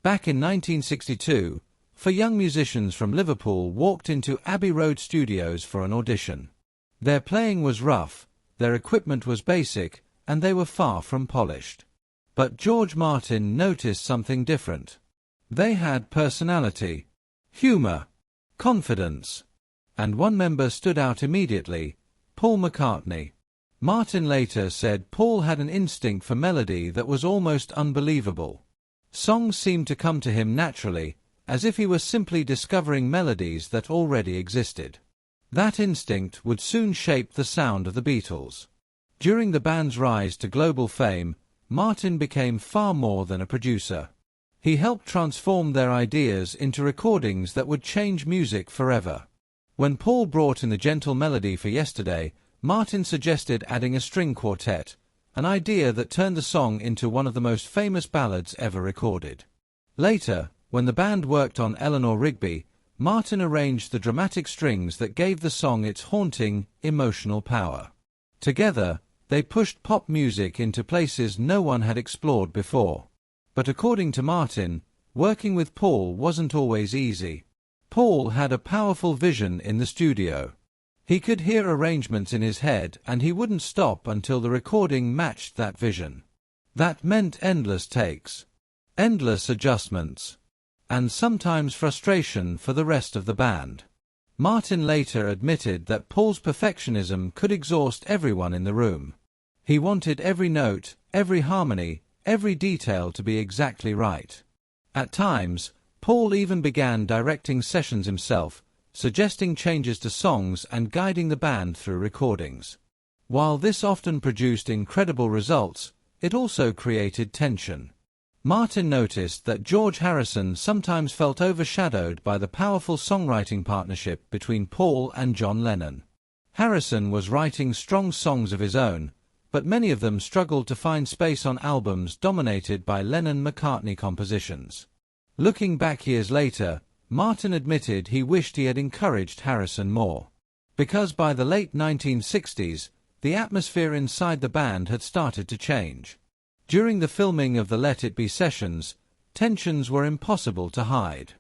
Back in 1962, four young musicians from Liverpool walked into Abbey Road studios for an audition. Their playing was rough, their equipment was basic, and they were far from polished. But George Martin noticed something different. They had personality, humor, confidence. And one member stood out immediately, Paul McCartney. Martin later said Paul had an instinct for melody that was almost unbelievable. Songs seemed to come to him naturally, as if he was simply discovering melodies that already existed. That instinct would soon shape the sound of the Beatles. During the band's rise to global fame, Martin became far more than a producer. He helped transform their ideas into recordings that would change music forever. When Paul brought in the gentle melody for Yesterday, Martin suggested adding a string quartet, an idea that turned the song into one of the most famous ballads ever recorded. Later, when the band worked on Eleanor Rigby, Martin arranged the dramatic strings that gave the song its haunting, emotional power. Together, they pushed pop music into places no one had explored before. But according to Martin, working with Paul wasn't always easy. Paul had a powerful vision in the studio. He could hear arrangements in his head, and he wouldn't stop until the recording matched that vision. That meant endless takes, endless adjustments, and sometimes frustration for the rest of the band. Martin later admitted that Paul's perfectionism could exhaust everyone in the room. He wanted every note, every harmony, every detail to be exactly right. At times, Paul even began directing sessions himself, suggesting changes to songs and guiding the band through recordings. While this often produced incredible results, it also created tension. Martin noticed that George Harrison sometimes felt overshadowed by the powerful songwriting partnership between Paul and John Lennon. Harrison was writing strong songs of his own, but many of them struggled to find space on albums dominated by Lennon-McCartney compositions. Looking back years later, Martin admitted he wished he had encouraged Harrison more. Because by the late 1960s, the atmosphere inside the band had started to change. During the filming of the Let It Be sessions, tensions were impossible to hide.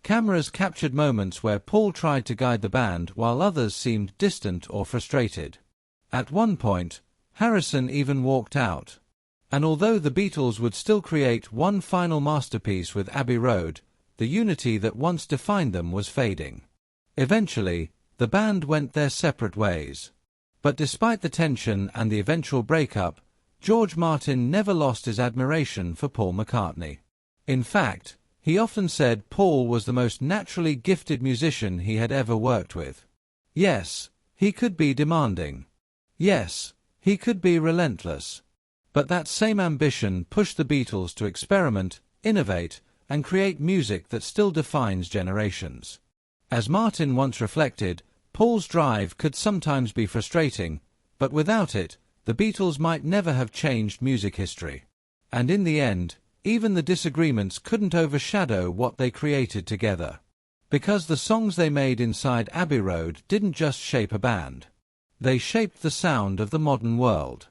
Cameras captured moments where Paul tried to guide the band while others seemed distant or frustrated. At one point, Harrison even walked out. And although the Beatles would still create one final masterpiece with Abbey Road, the unity that once defined them was fading. Eventually, the band went their separate ways. But despite the tension and the eventual breakup, George Martin never lost his admiration for Paul McCartney. In fact, he often said Paul was the most naturally gifted musician he had ever worked with. Yes, he could be demanding. Yes, he could be relentless. But that same ambition pushed the Beatles to experiment, innovate, and create music that still defines generations. As Martin once reflected, Paul's drive could sometimes be frustrating, but without it, the Beatles might never have changed music history. And in the end, even the disagreements couldn't overshadow what they created together. Because the songs they made inside Abbey Road didn't just shape a band. They shaped the sound of the modern world.